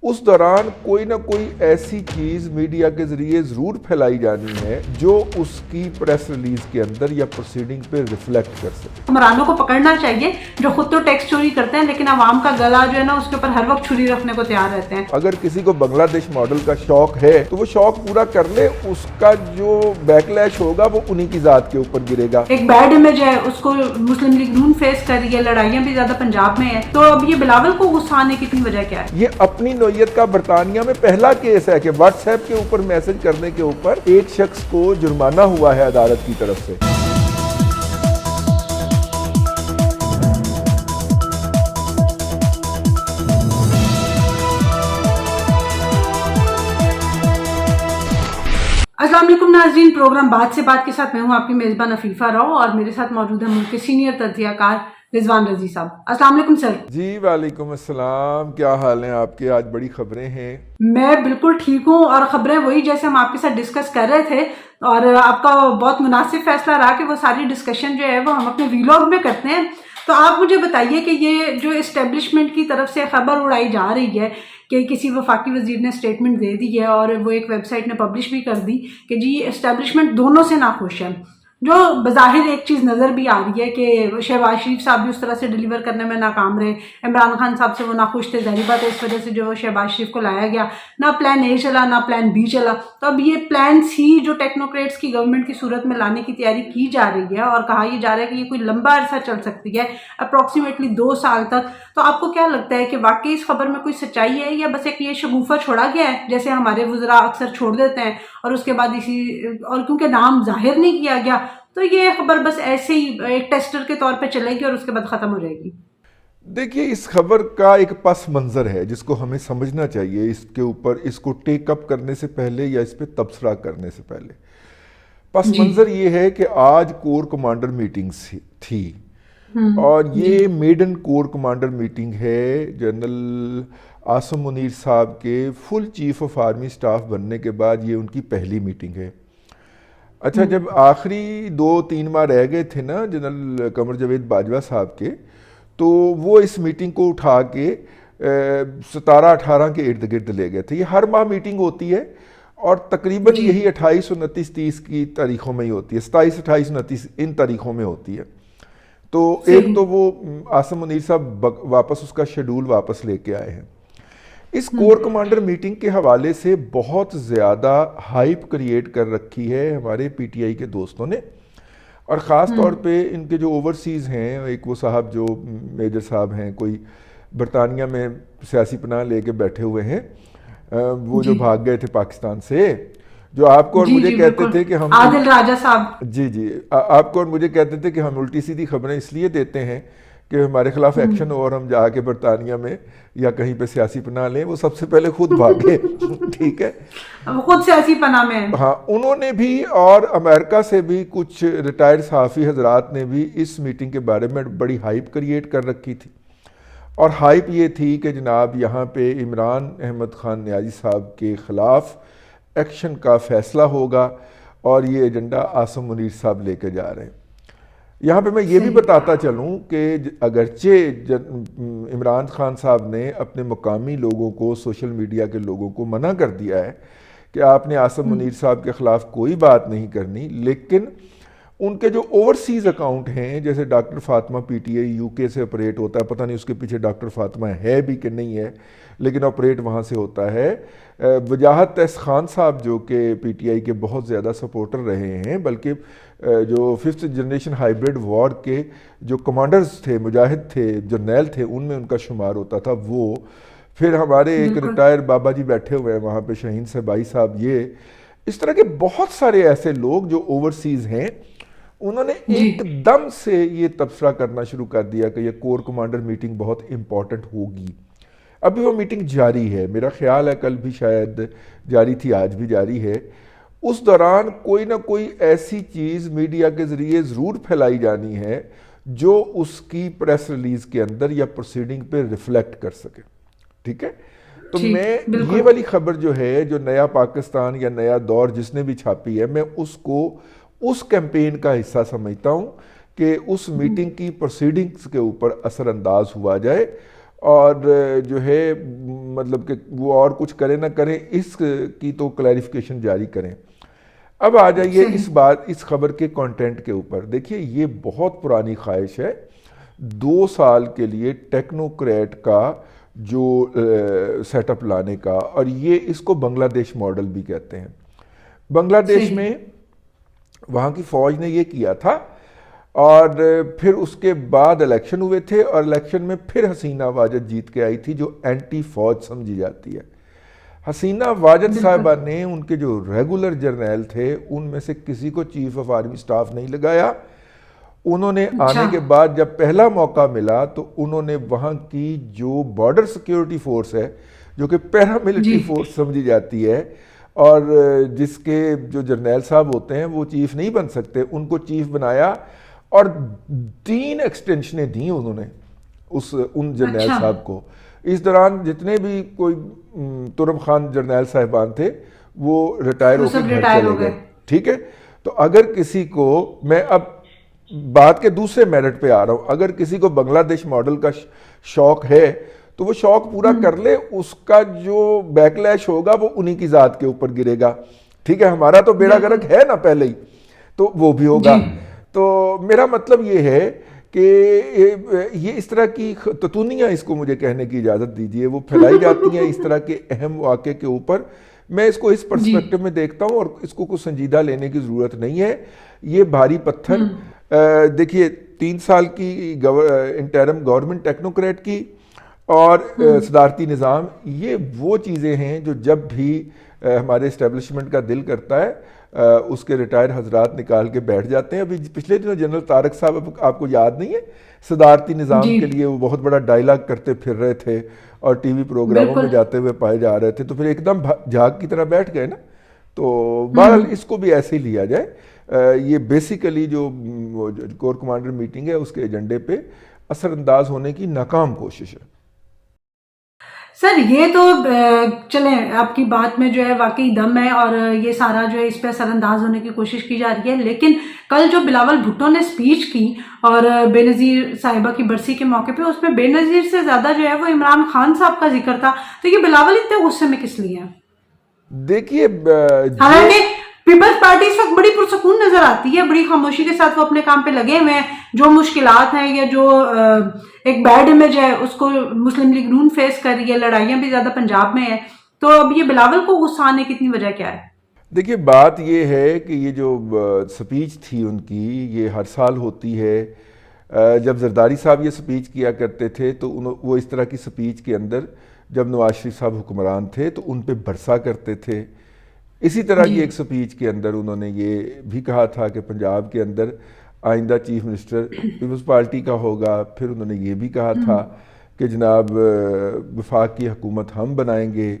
اس دوران کوئی نہ کوئی ایسی چیز میڈیا کے ذریعے ضرور پھیلائی جانی ہے جو اس کی پریس ریلیز کے اندر یا پروسیڈنگ پہ ریفلیکٹ کر سکے۔ حکمرانوں کو پکڑنا چاہیے جو خود تو ٹیکس چوری کرتے ہیں لیکن عوام کا گلا جو ہے نا اس کے اوپر ہر وقت چھری رکھنے کو تیار رہتے ہیں۔ اگر کسی کو بنگلہ دیش ماڈل کا شوق ہے تو وہ شوق پورا کر لے، اس کا جو بیک لیش ہوگا وہ انہی کی ذات کے اوپر گرے گا۔ ایک بیڈ امیج ہے، اس کو مسلم لیگ نون فیس کر رہی ہے، لڑائیاں بھی زیادہ پنجاب میں ہیں، تو اب یہ بلاول کو غصہ آنے کی اتنی وجہ کیا ہے؟ یہ اپنی نوعیت کا برطانیہ میں پہلا کیس ہے کہ واٹس ایپ کے اوپر میسج کرنے کے اوپر ایک شخص کو جرمانہ ہوا ہے عدالت کی طرف سے۔ السلام علیکم ناظرین، پروگرام بات سے بات کے ساتھ میں ہوں آپ کی میزبان عفیفہ راؤ اور میرے ساتھ موجود ہے ملک کے سینئر تجزیہ کار رضوان رضی صاحب۔ السلام علیکم سر۔ جی وعلیکم السلام، کیا حال ہیں آپ کے؟ آج بڑی خبریں ہیں۔ میں بالکل ٹھیک ہوں، اور خبریں وہی جیسے ہم آپ کے ساتھ ڈسکس کر رہے تھے، اور آپ کا بہت مناسب فیصلہ رہا کہ وہ ساری ڈسکشن جو ہے وہ ہم اپنے ویلاگ میں کرتے ہیں۔ تو آپ مجھے بتائیے کہ یہ جو اسٹیبلشمنٹ کی طرف سے خبر اڑائی جا رہی ہے کہ کسی وفاقی وزیر نے اسٹیٹمنٹ دے دی ہے اور وہ ایک ویب سائٹ نے پبلش بھی کر دی کہ جی اسٹیبلشمنٹ دونوں سے ناخوش ہے، جو بظاہر ایک چیز نظر بھی آ رہی ہے کہ شہباز شریف صاحب بھی اس طرح سے ڈیلیور کرنے میں ناکام رہے، عمران خان صاحب سے وہ ناخوش تھے، ظاہری بات ہے اس وجہ سے جو شہباز شریف کو لایا گیا، نہ پلان اے چلا نہ پلان بی چلا۔ تو اب یہ پلان سی جو ٹیکنوکریٹس کی گورنمنٹ کی صورت میں لانے کی تیاری کی جا رہی ہے، اور کہا یہ جا رہا ہے کہ یہ کوئی لمبا عرصہ چل سکتی ہے، اپروکسیمیٹلی 2 سال تک۔ تو آپ کو کیا لگتا ہے کہ واقعی اس خبر میں کوئی سچائی ہے، یا بس ایک یہ شگوفہ چھوڑا گیا ہے جیسے ہمارے وزراء اکثر چھوڑ دیتے ہیں، اور اس کے بعد اور کیونکہ نام ظاہر نہیں کیا گیا تو یہ خبر بس ایسے ہی ایک ٹیسٹر کے طور پہ چلے گی اور اس کے بعد ختم ہو جائے گی؟ دیکھیے، اس خبر کا ایک پس منظر ہے جس کو ہمیں سمجھنا چاہیے اس کے اوپر، اس کو ٹیک اپ کرنے سے پہلے یا اس پہ تبصرہ کرنے سے پہلے۔ پس منظر یہ ہے کہ آج کور کمانڈر میٹنگ تھی، اور یہ میڈن کور کمانڈر میٹنگ ہے جنرل عاصم منیر صاحب کے فل چیف آف آرمی سٹاف بننے کے بعد یہ ان کی پہلی میٹنگ ہے۔ اچھا، جب آخری 2-3 ماہ رہ گئے تھے نا جنرل قمر جاوید باجوہ صاحب کے، تو وہ اس میٹنگ کو اٹھا کے 17-18 کے ارد گرد لے گئے تھے۔ یہ ہر ماہ میٹنگ ہوتی ہے اور تقریباً یہی 28, 29, 30 کی تاریخوں میں ہی ہوتی ہے، 27, 28, 29 ان تاریخوں میں ہوتی ہے۔ تو ایک تو وہ عاصم منیر صاحب واپس اس کا شیڈول واپس لے کے آئے ہیں۔ اس کور کمانڈر میٹنگ کے حوالے سے بہت زیادہ ہائپ کریٹ کر رکھی ہے ہمارے پی ٹی آئی کے دوستوں نے، اور خاص طور پہ ان کے جو اوورسیز ہیں، ایک وہ صاحب جو میجر صاحب ہیں، کوئی برطانیہ میں سیاسی پناہ لے کے بیٹھے ہوئے ہیں، وہ جو بھاگ گئے تھے پاکستان سے، جو آپ کو اور مجھے کہتے تھے کہ ہم عادل راجہ صاحب، جی آپ کو اور مجھے کہتے تھے کہ ہم الٹی سیدھی خبریں اس لیے دیتے ہیں کہ ہمارے خلاف ایکشن ہو اور ہم جا کے برطانیہ میں یا کہیں پہ سیاسی پناہ لیں۔ وہ سب سے پہلے خود بھاگے، ٹھیک ہے، خود سیاسی پناہ میں۔ ہاں، انہوں نے بھی، اور امریکہ سے بھی کچھ ریٹائرڈ صحافی حضرات نے بھی اس میٹنگ کے بارے میں بڑی ہائپ کریٹ کر رکھی تھی، اور ہائپ یہ تھی کہ جناب یہاں پہ عمران احمد خان نیازی صاحب کے خلاف ایکشن کا فیصلہ ہوگا، اور یہ ایجنڈا عاصم منیر صاحب لے کے جا رہے ہیں۔ یہاں پہ میں یہ بھی بتاتا چلوں کہ اگرچہ عمران خان صاحب نے اپنے مقامی لوگوں کو، سوشل میڈیا کے لوگوں کو منع کر دیا ہے کہ آپ نے عاصم منیر صاحب کے خلاف کوئی بات نہیں کرنی، لیکن ان کے جو اوورسیز اکاؤنٹ ہیں، جیسے doctor Fatima P T I UK سے آپریٹ ہوتا ہے، پتہ نہیں اس کے پیچھے ڈاکٹر فاطمہ ہے بھی کہ نہیں ہے، لیکن آپریٹ وہاں سے ہوتا ہے۔ وجاہت تیس خان صاحب جو کہ پی ٹی آئی کے بہت زیادہ سپورٹر رہے ہیں، بلکہ جو 5th جنریشن ہائیبرڈ وار کے جو کمانڈرز تھے، مجاہد تھے، جرنیل تھے، ان میں ان کا شمار ہوتا تھا وہ۔ پھر ہمارے ایک ریٹائر بابا جی بیٹھے ہوئے ہیں وہاں پہ، شاہین صبائی صاحب، یہ اس طرح کے بہت سارے ایسے لوگ جو اوورسیز ہیں، انہوں نے ایک دم سے یہ تبصرہ کرنا شروع کر دیا کہ یہ کور کمانڈر میٹنگ بہت امپورٹنٹ ہوگی۔ ابھی وہ میٹنگ جاری ہے، میرا خیال ہے کل بھی شاید جاری تھی، آج بھی جاری ہے۔ اس دوران کوئی نہ کوئی ایسی چیز میڈیا کے ذریعے ضرور پھیلائی جانی ہے جو اس کی پریس ریلیز کے اندر یا پروسیڈنگ پہ ریفلیکٹ کر سکے، ٹھیک ہے۔ تو میں یہ والی خبر جو ہے، جو نیا پاکستان یا نیا دور جس نے بھی چھاپی ہے، میں اس کو اس کیمپین کا حصہ سمجھتا ہوں کہ اس میٹنگ کی پروسیڈنگز کے اوپر اثر انداز ہوا جائے، اور جو ہے مطلب کہ وہ اور کچھ کریں نہ کریں اس کی تو کلیریفیکیشن جاری کریں. اب آ جائیے اس خبر کے کانٹینٹ کے اوپر. دیکھیے یہ بہت پرانی خواہش ہے 2 سال کے لیے ٹیکنوکریٹ کا جو سیٹ اپ لانے کا, اور یہ اس کو بنگلہ دیش ماڈل بھی کہتے ہیں. بنگلہ دیش میں وہاں کی فوج نے یہ کیا تھا, اور پھر اس کے بعد الیکشن ہوئے تھے, اور الیکشن میں پھر حسینہ واجد جیت کے آئی تھی جو اینٹی فوج سمجھی جاتی ہے. حسینہ واجد صاحبہ نے ان کے جو ریگولر جرنیل تھے ان میں سے کسی کو چیف آف آرمی سٹاف نہیں لگایا. انہوں نے آنے کے بعد جب پہلا موقع ملا تو انہوں نے وہاں کی جو بارڈر سیکیورٹی فورس ہے جو کہ پیرا ملٹری فورس سمجھی جاتی ہے, اور جس کے جو جرنیل صاحب ہوتے ہیں وہ چیف نہیں بن سکتے, ان کو چیف بنایا اور 3 ایکسٹینشنیں دیں انہوں نے ان جرنیل صاحب کو. اس دوران جتنے بھی کوئی ترم خان جرنیل صاحبان تھے وہ ریٹائر ہو کے گھر چلے گئے. ٹھیک ہے, تو اگر کسی کو, میں اب بات کے دوسرے میرٹ پہ آ رہا ہوں, اگر کسی کو بنگلہ دیش ماڈل کا شوق ہے تو وہ شوق پورا کر لے, اس کا جو بیک لیش ہوگا وہ انہی کی ذات کے اوپر گرے گا. ٹھیک ہے, ہمارا تو بیڑا گرک ہے نا پہلے ہی, تو وہ بھی ہوگا. تو میرا مطلب یہ ہے کہ یہ اس طرح کی تتونیاں, اس کو مجھے کہنے کی اجازت دیجیے, وہ پھیلائی جاتی ہیں اس طرح کے اہم واقعے کے اوپر. میں اس کو اس پرسپیکٹو میں دیکھتا ہوں اور اس کو کچھ سنجیدہ لینے کی ضرورت نہیں ہے. یہ بھاری پتھر, دیکھیے 3 سال کی انٹرم گورنمنٹ ٹیکنوکریٹ کی اور صدارتی نظام, یہ وہ چیزیں ہیں جو جب بھی ہمارے اسٹیبلشمنٹ کا دل کرتا ہے اس کے ریٹائر حضرات نکال کے بیٹھ جاتے ہیں. ابھی پچھلے دنوں جنرل طارق صاحب, آپ کو یاد نہیں ہے, صدارتی نظام کے لیے وہ بہت بڑا ڈائلاگ کرتے پھر رہے تھے اور ٹی وی پروگراموں میں جاتے ہوئے پائے جا رہے تھے, تو پھر ایک دم جھاگ کی طرح بیٹھ گئے نا. تو بہرحال اس کو بھی ایسے ہی لیا جائے. یہ بیسیکلی جو کور کمانڈر میٹنگ ہے اس کے ایجنڈے پہ اثر انداز ہونے کی ناکام کوشش ہے. سر یہ تو چلیں آپ کی بات میں جو ہے واقعی دم ہے, اور یہ سارا جو ہے اس پہ اثر انداز ہونے کی کوشش کی جا رہی ہے. لیکن کل جو بلاول بھٹو نے سپیچ کی اور بے نظیر صاحبہ کی برسی کے موقع پہ, اس میں بے نظیر سے زیادہ جو ہے وہ عمران خان صاحب کا ذکر تھا. تو یہ بلاول اتنے غصے میں کس لیے ہیں؟ دیکھیے حالانکہ پیپلز پارٹی اس وقت بڑی پرسکون نظر آتی ہے, بڑی خاموشی کے ساتھ وہ اپنے کام پہ لگے ہوئے ہیں. جو مشکلات ہیں یا جو ایک بیڈ امیج ہے اس کو مسلم لیگ نون فیس کر رہی ہے, لڑائیاں بھی زیادہ پنجاب میں ہیں. تو اب یہ بلاول کو غصہ آنے کی اتنی وجہ کیا ہے؟ دیکھیے بات یہ ہے کہ یہ جو سپیچ تھی ان کی, یہ ہر سال ہوتی ہے. جب زرداری صاحب یہ سپیچ کیا کرتے تھے تو وہ اس طرح کی سپیچ کے اندر جب نواز شریف صاحب حکمران تھے تو ان پہ برسا کرتے تھے. اسی طرح کی ایک سپیچ کے اندر انہوں نے یہ بھی کہا تھا کہ پنجاب کے اندر آئندہ چیف منسٹر پیپلز پارٹی کا ہوگا. پھر انہوں نے یہ بھی کہا تھا کہ جناب وفاق کی حکومت ہم بنائیں گے,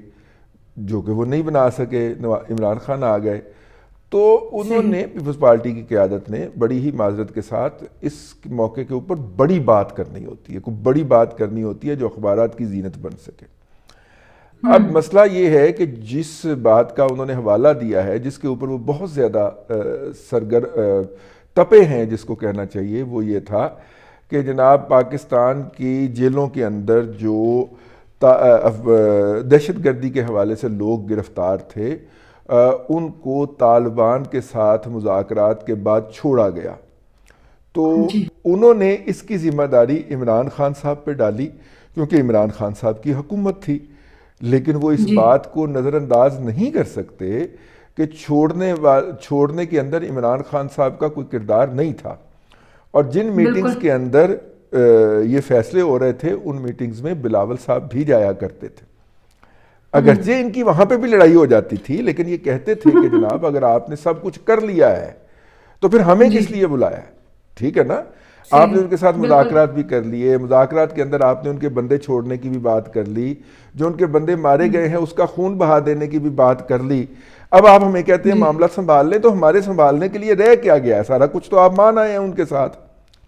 جو کہ وہ نہیں بنا سکے, عمران خان آ گئے. تو انہوں نے پیپلز پارٹی کی قیادت نے بڑی ہی معذرت کے ساتھ اس موقع کے اوپر بڑی بات کرنی ہوتی ہے, کوئی بڑی بات کرنی ہوتی ہے جو اخبارات کی زینت بن سکے. اب مسئلہ یہ ہے کہ جس بات کا انہوں نے حوالہ دیا ہے, جس کے اوپر وہ بہت زیادہ تپے ہیں جس کو کہنا چاہیے, وہ یہ تھا کہ جناب پاکستان کی جیلوں کے اندر جو دہشت گردی کے حوالے سے لوگ گرفتار تھے ان کو طالبان کے ساتھ مذاکرات کے بعد چھوڑا گیا. تو انہوں نے اس کی ذمہ داری عمران خان صاحب پہ ڈالی کیونکہ عمران خان صاحب کی حکومت تھی. لیکن وہ اس بات کو نظر انداز نہیں کر سکتے کہ چھوڑنے کے اندر عمران خان صاحب کا کوئی کردار نہیں تھا. اور جن میٹنگز کے اندر یہ فیصلے ہو رہے تھے ان میٹنگز میں بلاول صاحب بھی جایا کرتے تھے. اگرچہ ان کی وہاں پہ بھی لڑائی ہو جاتی تھی, لیکن یہ کہتے تھے کہ جناب اگر آپ نے سب کچھ کر لیا ہے تو پھر ہمیں کس لیے بلایا ہے. ٹھیک ہے نا, آپ نے ان کے ساتھ مذاکرات بھی کر لیے, مذاکرات کے اندر آپ نے ان کے بندے چھوڑنے کی بھی بات کر لی, جو ان کے بندے مارے گئے ہیں اس کا خون بہا دینے کی بھی بات کر لی. اب آپ ہمیں کہتے ہیں معاملہ سنبھال لیں, تو ہمارے سنبھالنے کے لیے رہ کیا گیا ہے؟ سارا کچھ تو آپ مان آئے ہیں ان کے ساتھ.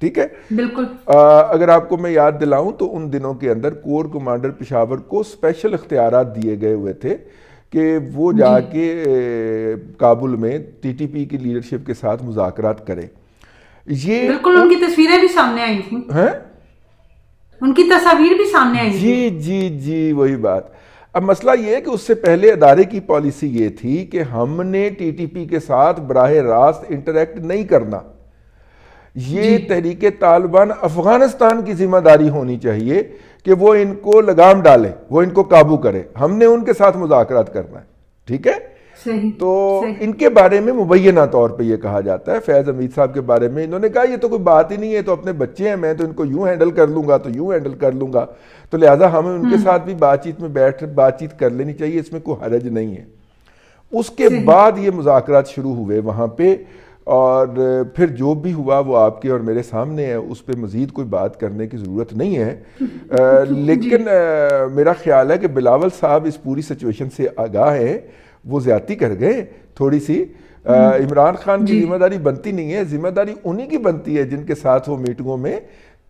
ٹھیک ہے, بالکل. اگر آپ کو میں یاد دلاؤں تو ان دنوں کے اندر کور کمانڈر پشاور کو اسپیشل اختیارات دیے گئے ہوئے تھے کہ وہ جا کے کابل میں ٹی ٹی پی کی لیڈرشپ کے ساتھ مذاکرات کرے. یہ بالکل ان کی تصویریں بھی سامنے آئی تھیں, ان کی تصاویر بھی سامنے آئی. جی جی جی وہی بات. اب مسئلہ یہ ہے کہ اس سے پہلے ادارے کی پالیسی یہ تھی کہ ہم نے ٹی ٹی پی کے ساتھ براہ راست انٹریکٹ نہیں کرنا. یہ تحریک طالبان افغانستان کی ذمہ داری ہونی چاہیے کہ وہ ان کو لگام ڈالے, وہ ان کو قابو کرے. ہم نے ان کے ساتھ مذاکرات کرنا ہے, ٹھیک ہے. تو ان کے بارے میں مبینہ طور پہ یہ کہا جاتا ہے, فیض حمید صاحب کے بارے میں انہوں نے کہا یہ تو کوئی بات ہی نہیں ہے, تو اپنے بچے ہیں, میں تو ان کو یوں ہینڈل کر لوں گا تو یوں ہینڈل کر لوں گا, تو لہٰذا ہمیں ان کے ساتھ بھی بات چیت میں بیٹھ بات چیت کر لینی چاہیے, اس میں کوئی حرج نہیں ہے. اس کے بعد یہ مذاکرات شروع ہوئے وہاں پہ, اور پھر جو بھی ہوا وہ آپ کے اور میرے سامنے ہے, اس پہ مزید کوئی بات کرنے کی ضرورت نہیں ہے. لیکن میرا خیال ہے کہ بلاول صاحب اس پوری سچویشن سے آگاہ ہیں, وہ زیادتی کر گئے تھوڑی سی. عمران خان کی ذمہ داری بنتی نہیں ہے, ذمہ داری انہی کی بنتی ہے جن کے ساتھ وہ میٹنگوں میں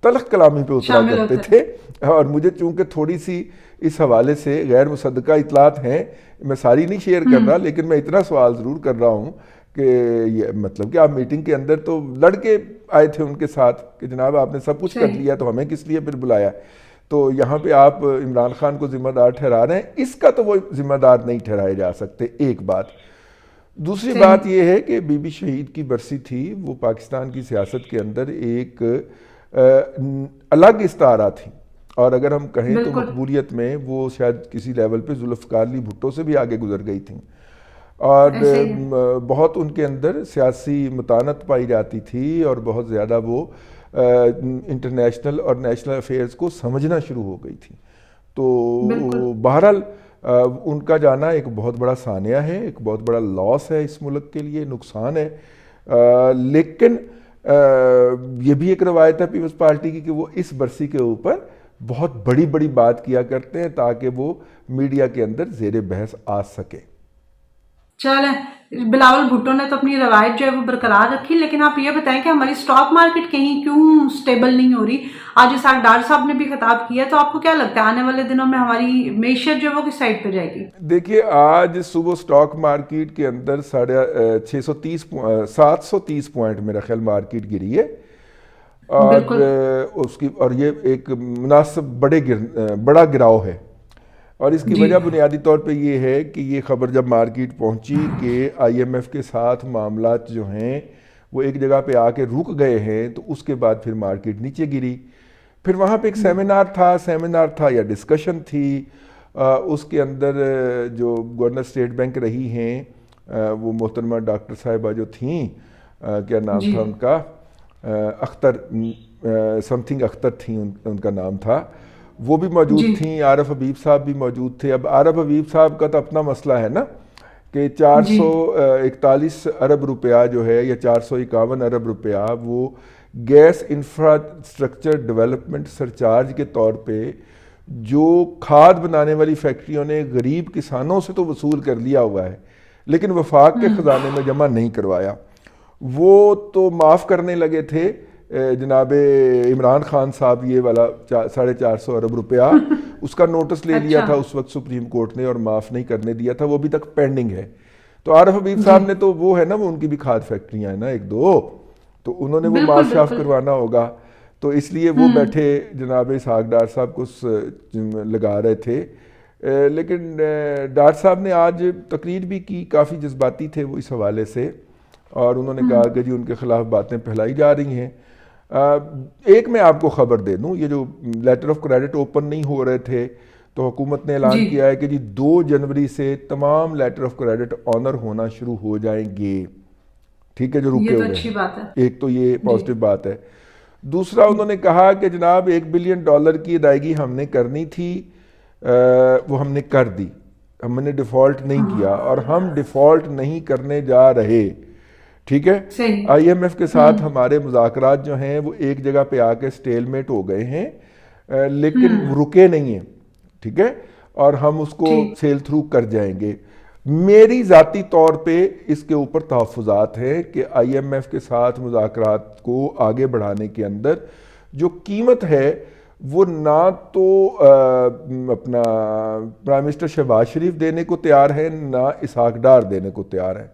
تلخ کلامی پہ اترا کرتے تھے. اور مجھے چونکہ تھوڑی سی اس حوالے سے غیر مصدقہ اطلاعات ہیں, میں ساری نہیں شیئر کر رہا, لیکن میں اتنا سوال ضرور کر رہا ہوں کہ یہ مطلب کہ آپ میٹنگ کے اندر تو لڑکے آئے تھے ان کے ساتھ کہ جناب آپ نے سب کچھ کر لیا تو ہمیں کس لیے پھر بلایا. تو یہاں پہ آپ عمران خان کو ذمہ دار ٹھہرا رہے ہیں, اس کا تو وہ ذمہ دار نہیں ٹھہرائے جا سکتے, ایک بات. دوسری بات یہ ہے کہ بی بی شہید کی برسی تھی, وہ پاکستان کی سیاست کے اندر ایک الگ استعارہ تھی, اور اگر ہم کہیں تو مقبولیت میں وہ شاید کسی لیول پہ ذوالفقار علی بھٹو سے بھی آگے گزر گئی تھیں, اور بہت ان کے اندر سیاسی متانت پائی جاتی تھی, اور بہت زیادہ وہ انٹرنیشنل اور نیشنل افیئرز کو سمجھنا شروع ہو گئی تھی. تو بہرحال ان کا جانا ایک بہت بڑا سانحہ ہے, ایک بہت بڑا لاس ہے اس ملک کے لیے, نقصان ہے. لیکن یہ بھی ایک روایت ہے پیپلز پارٹی کی کہ وہ اس برسی کے اوپر بہت بڑی بڑی بات کیا کرتے ہیں تاکہ وہ میڈیا کے اندر زیر بحث آ سکے. چلیں, بلاول بھٹو نے تو اپنی روایت جو ہے وہ برقرار رکھی, لیکن آپ یہ بتائیں کہ ہماری سٹاک مارکیٹ کہیں کیوں سٹیبل نہیں ہو رہی؟ آج اسحاق ڈار صاحب نے بھی خطاب کیا, تو آپ کو کیا لگتا ہے آنے والے دنوں میں ہماری معیشت جو ہے وہ کس سائڈ پہ جائے گی؟ دیکھیے آج صبح سٹاک مارکیٹ کے اندر 730 پوائنٹ میرا خیال مارکیٹ گری ہے, اور اس کی اور یہ ایک مناسب بڑا گراؤ ہے. اور اس کی وجہ بنیادی طور پہ یہ ہے کہ یہ خبر جب مارکیٹ پہنچی کہ آئی ایم ایف کے ساتھ معاملات جو ہیں وہ ایک جگہ پہ آ کے رک گئے ہیں, تو اس کے بعد پھر مارکیٹ نیچے گری. پھر وہاں پہ ایک سیمینار تھا یا ڈسکشن تھی, اس کے اندر جو گورنر اسٹیٹ بینک رہی ہیں وہ محترمہ ڈاکٹر صاحبہ جو تھیں, کیا نام تھا ان کا, اختر سم تھنگ اختر تھیں ان کا نام تھا, وہ بھی موجود تھیں. عارف حبیب صاحب بھی موجود تھے. اب عارف حبیب صاحب کا تو اپنا مسئلہ ہے نا کہ 441 ارب روپیہ جو ہے یا 451 ارب روپیہ وہ گیس انفراسٹرکچر ڈیولپمنٹ سرچارج کے طور پہ جو کھاد بنانے والی فیکٹریوں نے غریب کسانوں سے تو وصول کر لیا ہوا ہے, لیکن وفاق کے خزانے میں جمع نہیں کروایا. وہ تو معاف کرنے لگے تھے جناب عمران خان صاحب, یہ والا 450 ارب روپیہ اس کا نوٹس لے لیا تھا اس وقت سپریم کورٹ نے اور معاف نہیں کرنے دیا تھا, وہ بھی تک پینڈنگ ہے. تو عارف حبیب صاحب نے تو وہ ہے نا, وہ ان کی بھی کھاد فیکٹریاں ہیں نا ایک دو, تو انہوں نے وہ معاف شاف کروانا ہوگا, تو اس لیے وہ بیٹھے جناب اسحاق ڈار صاحب کو لگا رہے تھے. لیکن ڈار صاحب نے آج تقریر بھی کی, کافی جذباتی تھے وہ اس حوالے سے, اور انہوں نے کہا کہ جی ان کے خلاف باتیں پھیلائی جا رہی ہیں. ایک میں آپ کو خبر دے دوں, یہ جو لیٹر آف کریڈٹ اوپن نہیں ہو رہے تھے تو حکومت نے اعلان کیا ہے کہ جی 2 جنوری سے تمام لیٹر آف کریڈٹ آنر ہونا شروع ہو جائیں گے, ٹھیک ہے, جو رکے ہوئے ہیں. ایک تو یہ پازیٹیو بات ہے. دوسرا انہوں نے کہا کہ جناب $1 بلین کی ادائیگی ہم نے کرنی تھی, وہ ہم نے کر دی, ہم نے ڈیفالٹ نہیں کیا اور ہم ڈیفالٹ نہیں کرنے جا رہے, ٹھیک ہے. آئی ایم ایف کے ساتھ ہمارے مذاکرات جو ہیں وہ ایک جگہ پہ آ کے سٹیل میٹ ہو گئے ہیں, لیکن رکے نہیں ہیں, ٹھیک ہے, اور ہم اس کو سیل تھرو کر جائیں گے. میری ذاتی طور پہ اس کے اوپر تحفظات ہیں کہ آئی ایم ایف کے ساتھ مذاکرات کو آگے بڑھانے کے اندر جو قیمت ہے وہ نہ تو اپنا پرائم منسٹر شہباز شریف دینے کو تیار ہے, نہ اسحاق ڈار دینے کو تیار ہے.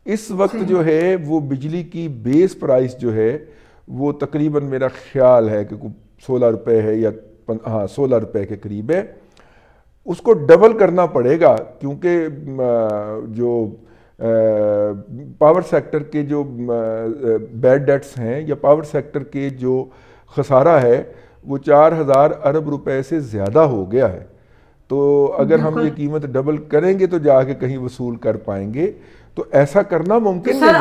اس وقت جو ہے وہ بجلی کی بیس پرائس جو ہے وہ تقریباً میرا خیال ہے کہ 16 روپے ہے یا 16 روپے کے قریب ہے، اس کو ڈبل کرنا پڑے گا، کیونکہ جو پاور سیکٹر کے جو بیڈ ڈیٹس ہیں یا پاور سیکٹر کے جو خسارہ ہے وہ 4000 ارب روپے سے زیادہ ہو گیا ہے. تو اگر ہم یہ قیمت ڈبل کریں گے تو جا کے کہیں وصول کر پائیں گے، تو ایسا کرنا ممکن نہیں. سر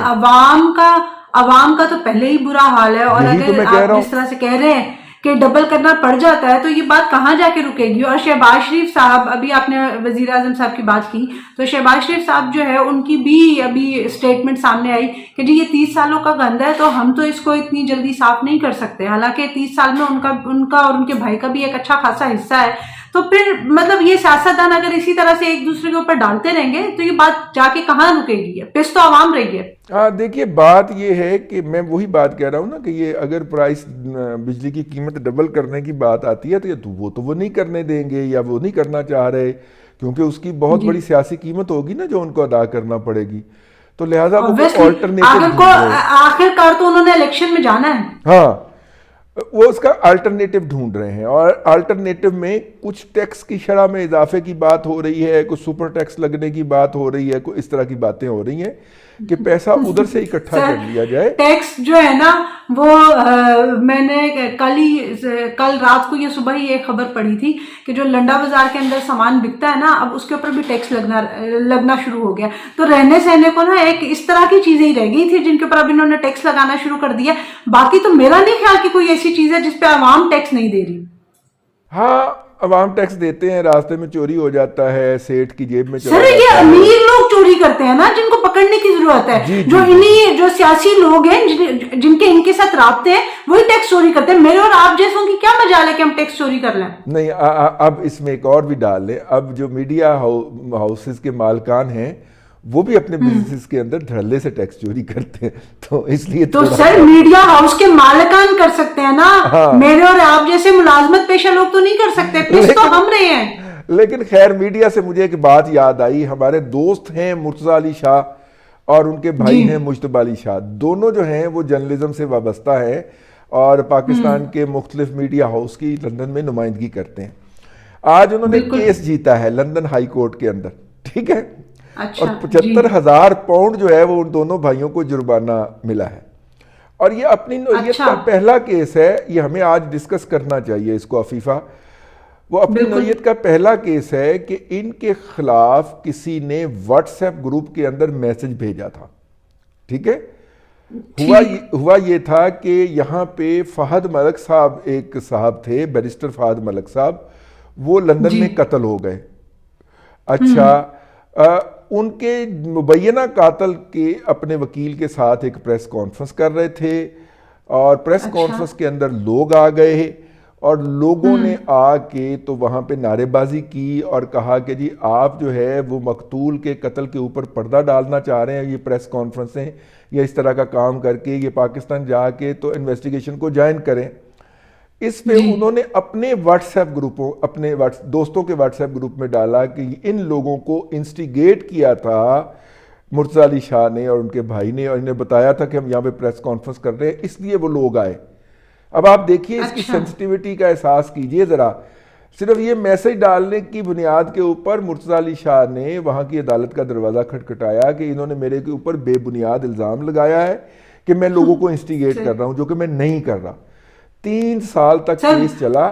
عوام کا تو پہلے ہی برا حال ہے، اور اگر آپ جس طرح سے کہہ رہے ہیں کہ ڈبل کرنا پڑ جاتا ہے تو یہ بات کہاں جا کے رکے گی. اور شہباز شریف صاحب، ابھی آپ نے وزیر اعظم صاحب کی بات کی، تو شہباز شریف صاحب جو ہے ان کی بھی ابھی اسٹیٹمنٹ سامنے آئی کہ جی یہ 30 سالوں کا گند ہے تو ہم تو اس کو اتنی جلدی صاف نہیں کر سکتے. حالانکہ 30 سال میں ان کا اور ان کے بھائی کا بھی ایک اچھا خاصا حصہ ہے. تو پھر مطلب یہ سیاستدان اگر اسی طرح سے ایک دوسرے کے اوپر ڈالتے رہیں گے تو یہ بات جا کے کہاں رکے گی؟ پس تو عوام رہی ہے. دیکھیے بات یہ ہے کہ میں وہی بات کہہ رہا ہوں نا کہ یہ اگر پرائس بجلی کی قیمت ڈبل کرنے کی بات آتی ہے تو وہ نہیں کرنے دیں گے یا وہ نہیں کرنا چاہ رہے، کیونکہ اس کی بہت بڑی سیاسی قیمت ہوگی نا جو ان کو ادا کرنا پڑے گی. تو لہٰذا وہ آخر کار تو انہوں نے الیکشن میں جانا ہے. ہاں، وہ اس کا الٹرنیٹو ڈھونڈ رہے ہیں، اور الٹرنیٹو میں کچھ ٹیکس کی شرح میں اضافے کی بات ہو رہی ہے، کچھ سپر ٹیکس لگنے کی بات ہو رہی ہے، کوئی اس طرح کی باتیں ہو رہی ہیں کہ پیسہ ادھر سے اکٹھا کر لیا جائے. ٹیکس جو ہے نا وہ میں نے کل رات کو یا صبح ہی ایک خبر پڑھی تھی کہ جو لنڈا بازار کے اندر سامان بکتا ہے نا، اب اس کے اوپر بھی ٹیکس لگنا شروع ہو گیا. تو رہنے سہنے کو نا ایک اس طرح کی چیزیں ہی رہ گئی تھی جن کے اوپر اب انہوں نے ٹیکس لگانا شروع کر دیا. باقی تو میرا نہیں خیال کہ کوئی ایسی چیز ہے جس پہ عوام ٹیکس نہیں دے رہی. ہاں، عوام ٹیکس دیتے ہیں، راستے میں چوری ہو جاتا ہے، سیٹ کی جیب میں چلا سر یہ امیر لوگ چوری کرتے ہیں نا جن کو پکڑنے کی ضرورت ہے. جو سیاسی لوگ ہیں جن کے ان کے ساتھ رابطے ہیں وہی ٹیکس چوری کرتے ہیں. میرے اور آپ جیسوں کی کیا مجال ہے کہ ہم ٹیکس چوری کر لیں؟ نہیں، اب اس میں ایک اور بھی ڈال لیں. اب جو میڈیا ہاؤسز کے مالکان ہیں وہ بھی اپنے بزنس کے اندر دھڑلے سے ٹیکس چوری کرتے ہیں، تو اس لیے تو سر میڈیا ہاؤس کے مالکان کر سکتے ہیں نا، میرے اور آپ جیسے ملازمت پیشہ لوگ تو نہیں کر سکتے. پلیز تو ہم رہے ہیں. لیکن خیر، میڈیا سے مجھے ایک بات یاد آئی. ہمارے دوست ہیں مرتضیٰ علی شاہ اور ان کے بھائی ہیں مجتبیٰ علی شاہ. دونوں جو ہیں وہ جرنلزم سے وابستہ ہیں اور پاکستان کے مختلف میڈیا ہاؤس کی لندن میں نمائندگی کرتے ہیں. آج انہوں نے کیس جیتا ہے لندن ہائی کورٹ کے اندر، ٹھیک ہے، اور 75,000 پاؤنڈ جو ہے وہ ان دونوں بھائیوں کو جرمانہ ملا ہے. اور یہ اپنی نوعیت کا پہلا کیس ہے. یہ ہمیں آج ڈسکس کرنا چاہیے اس کو عفیفہ. وہ اپنی نوعیت کا پہلا کیس ہے کہ ان کے خلاف کسی نے واٹس ایپ گروپ کے اندر میسج بھیجا تھا، ٹھیک ہے. ہوا یہ تھا کہ یہاں پہ فہد ملک صاحب ایک صاحب تھے، بیرسٹر فہد ملک صاحب، وہ لندن میں قتل ہو گئے. اچھا، ان کے مبینہ قاتل کے اپنے وکیل کے ساتھ ایک پریس کانفرنس کر رہے تھے، اور پریس کانفرنس کے اندر لوگ آ گئے اور لوگوں نے آ کے تو وہاں پہ نعرے بازی کی اور کہا کہ جی آپ جو ہے وہ مقتول کے قتل کے اوپر پردہ ڈالنا چاہ رہے ہیں، یہ پریس کانفرنسیں یا اس طرح کا کام کر کے یہ پاکستان جا کے تو انویسٹیگیشن کو جوائن کریں. اس پہ انہوں نے اپنے واٹس ایپ گروپوں، اپنے دوستوں کے واٹس ایپ گروپ میں ڈالا کہ ان لوگوں کو انسٹیگیٹ کیا تھا مرتضیٰ علی شاہ نے اور ان کے بھائی نے، اور انہیں بتایا تھا کہ ہم یہاں پہ پریس کانفرنس کر رہے ہیں، اس لیے وہ لوگ آئے. اب آپ دیکھیے اس کی سینسٹیوٹی کا احساس کیجئے ذرا. صرف یہ میسج ڈالنے کی بنیاد کے اوپر مرتضیٰ علی شاہ نے وہاں کی عدالت کا دروازہ کھٹکھٹایا کہ انہوں نے میرے کے اوپر بے بنیاد الزام لگایا ہے کہ میں لوگوں کو انسٹیگیٹ کر رہا ہوں، جو کہ میں نہیں کر رہا. 3 سال تک کیس چلا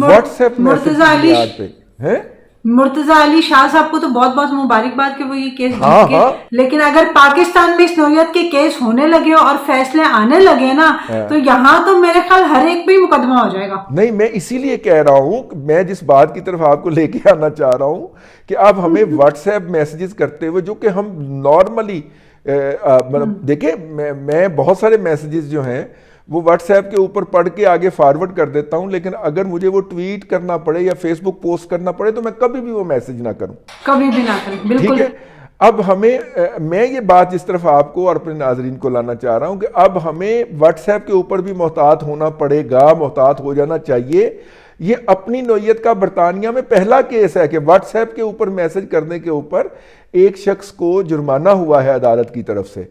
واٹس ایپ میسج کی بنیاد پہ. مرتضیٰ علی شاہ صاحب کو تو بہت بہت مبارکباد کہ وہ یہ کیس جیت گئے. لیکن اگر پاکستان میں اس نوعیت کے کیس ہونے لگے اور فیصلے آنے لگے نا تو یہاں تو میرے خیال ہر ایک پہ ہی مقدمہ ہو جائے گا. نہیں، میں اسی لیے کہہ رہا ہوں، میں جس بات کی طرف آپ کو لے کے آنا چاہ رہا ہوں کہ اب ہمیں واٹس ایپ میسیجز کرتے ہوئے، جو کہ ہم نارملی دیکھیں، میں بہت سارے میسیجز جو ہیں وہ واٹس ایپ کے اوپر پڑھ کے آگے فارورڈ کر دیتا ہوں، لیکن اگر مجھے وہ ٹویٹ کرنا پڑے یا فیس بک پوسٹ کرنا پڑے تو میں کبھی بھی وہ میسج نہ کروں، کبھی بھی نہ کریں. بالکل ٹھیک ہے. اب میں یہ بات جس طرف آپ کو اور اپنے ناظرین کو لانا چاہ رہا ہوں کہ اب ہمیں واٹس ایپ کے اوپر بھی محتاط ہونا پڑے گا، محتاط ہو جانا چاہیے. یہ اپنی نوعیت کا برطانیہ میں پہلا کیس ہے کہ واٹس ایپ کے اوپر میسج کرنے کے اوپر ایک شخص کو جرمانہ ہوا ہے عدالت کی طرف سے.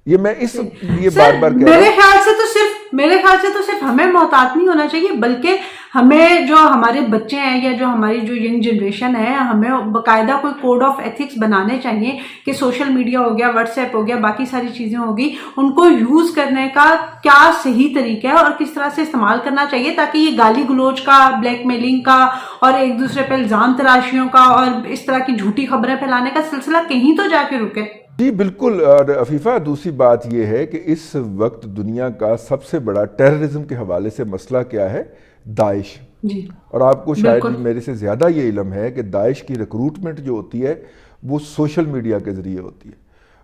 یہ میں اس لیے بار بار کہہ رہا ہوں. میرے خیال سے تو صرف میرے خیال سے تو صرف ہمیں محتاط نہیں ہونا چاہیے، بلکہ ہمیں جو ہمارے بچے ہیں یا جو ہماری جو ینگ جنریشن ہے، ہمیں باقاعدہ کوئی کوڈ آف ایتھکس بنانے چاہیے کہ سوشل میڈیا ہو گیا، واٹس ایپ ہو گیا، باقی ساری چیزیں ہوگی، ان کو یوز کرنے کا کیا صحیح طریقہ ہے اور کس طرح سے استعمال کرنا چاہیے، تاکہ یہ گالی گلوچ کا، بلیک میلنگ کا اور ایک دوسرے پہ الزام تراشیوں کا اور اس طرح کی جھوٹی خبریں پھیلانے کا سلسلہ کہیں تو جا کے رکے۔ جی بالکل۔ اور عفیفہ دوسری بات یہ ہے کہ اس وقت دنیا کا سب سے بڑا ٹیررزم کے حوالے سے مسئلہ کیا ہے؟ داعش۔ جی، اور آپ کو شاید میرے سے زیادہ یہ علم ہے کہ داعش کی ریکروٹمنٹ جو ہوتی ہے وہ سوشل میڈیا کے ذریعے ہوتی ہے۔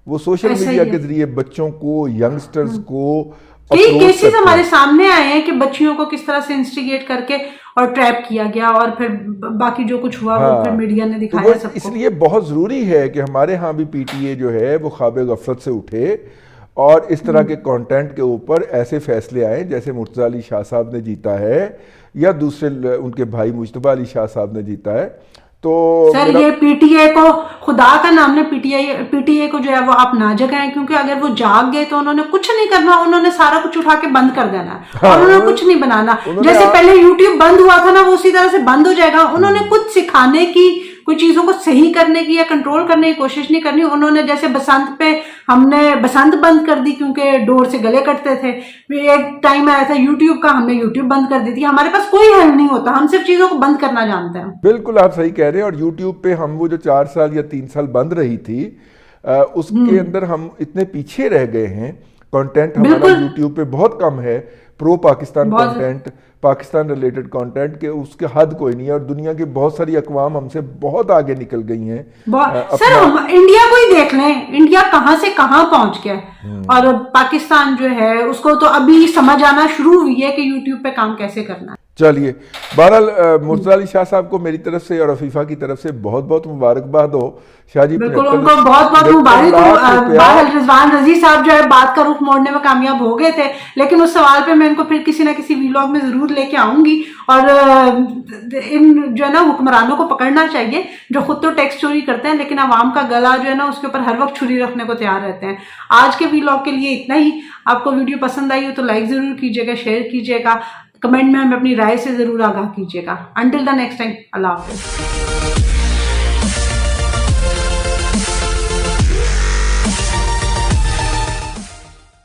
وہ سوشل میڈیا کے ذریعے بچوں کو، ینگسٹرز کو کئی کیسز ہمارے سامنے آئے ہیں کہ بچیوں کو کس طرح سے انسٹیگیٹ کر کے اور ٹریپ کیا گیا، اور پھر باقی جو کچھ ہوا وہ پھر میڈیا نے دکھایا سب کو۔ اس لیے بہت ضروری ہے کہ ہمارے ہاں بھی پی ٹی اے جو ہے وہ خواب غفلت سے اٹھے اور اس طرح کے کانٹینٹ کے اوپر ایسے فیصلے آئیں جیسے مرتضیٰ علی شاہ صاحب نے جیتا ہے یا دوسرے ان کے بھائی مجتبیٰ علی شاہ صاحب نے جیتا ہے۔ تو سر یہ پی ٹی اے کو، خدا کا نام نے پی ٹی اے کو جو ہے وہ آپ نہ جگائیں، کیونکہ اگر وہ جاگ گئے تو انہوں نے کچھ نہیں کرنا، انہوں نے سارا کچھ اٹھا کے بند کر دینا ہے اور انہوں نے کچھ نہیں بنانا۔ جیسے پہلے یوٹیوب بند ہوا تھا نا، وہ اسی طرح سے بند ہو جائے گا۔ انہوں نے کچھ سکھانے کی، کوئی چیزوں کو صحیح کرنے کی یا کنٹرول کرنے کی کوشش نہیں کرنی۔ انہوں نے جیسے بسنت پہ ہم نے بسنت بند کر دی کیونکہ ڈور سے گلے کٹتے تھے، ایک ٹائم آیا تھا یوٹیوب کا، ہم نے یوٹیوب بند کر دی تھی۔ ہمارے پاس کوئی حل نہیں ہوتا، ہم صرف چیزوں کو بند کرنا جانتے ہیں۔ بالکل آپ صحیح کہہ رہے ہیں۔ اور یوٹیوب پہ ہم وہ جو 4 سال یا 3 سال بند رہی تھی، اس کے اندر ہم اتنے پیچھے رہ گئے ہیں۔ کانٹینٹ ہمارا یوٹیوب پہ بہت کم ہے، pro Pakistan content, Pakistan related content, کے اس کے حد کوئی نہیں ہے۔ اور دنیا کی بہت ساری اقوام ہم سے بہت آگے نکل گئی ہیں۔ سر انڈیا کو ہی دیکھ لیں، انڈیا کہاں سے کہاں پہنچ گیا، اور پاکستان جو ہے اس کو تو ابھی سمجھ آنا شروع ہوئی ہے کہ یوٹیوب پہ کام کیسے کرنا ہے۔ چلیے، بہرحال مرتضیٰ علی شاہ صاحب کو میری طرف سے اور عفیفہ کی طرف سے بہت بہت مبارکباد ہو۔ شاہ جی بالکل ان کو بہت بہت مبارک ہو۔ بہرحال رضوان رضی صاحب جو ہے بات کا رخ موڑنے میں کامیاب ہو گئے تھے، لیکن اس سوال پہ میں ان کو پھر کسی نہ کسی ویلاگ میں ضرور لے کے آؤں گی۔ اور ان جو ہے نا حکمرانوں کو پکڑنا چاہیے جو خود تو ٹیکس چوری کرتے ہیں لیکن عوام کا گلا جو ہے نا اس کے اوپر ہر وقت چھری رکھنے کو تیار رہتے ہیں۔ آج کے ویلاگ کے لیے اتنا ہی۔ آپ کو ویڈیو پسند آئی ہو تو لائک ضرور کیجیے گا، شیئر کیجیے گا، کمنٹ میں ہمیں اپنی رائے سے ضرور آگاہ کیجیے گا۔ انٹل دا نیکسٹ ٹائم، اللہ حافظ۔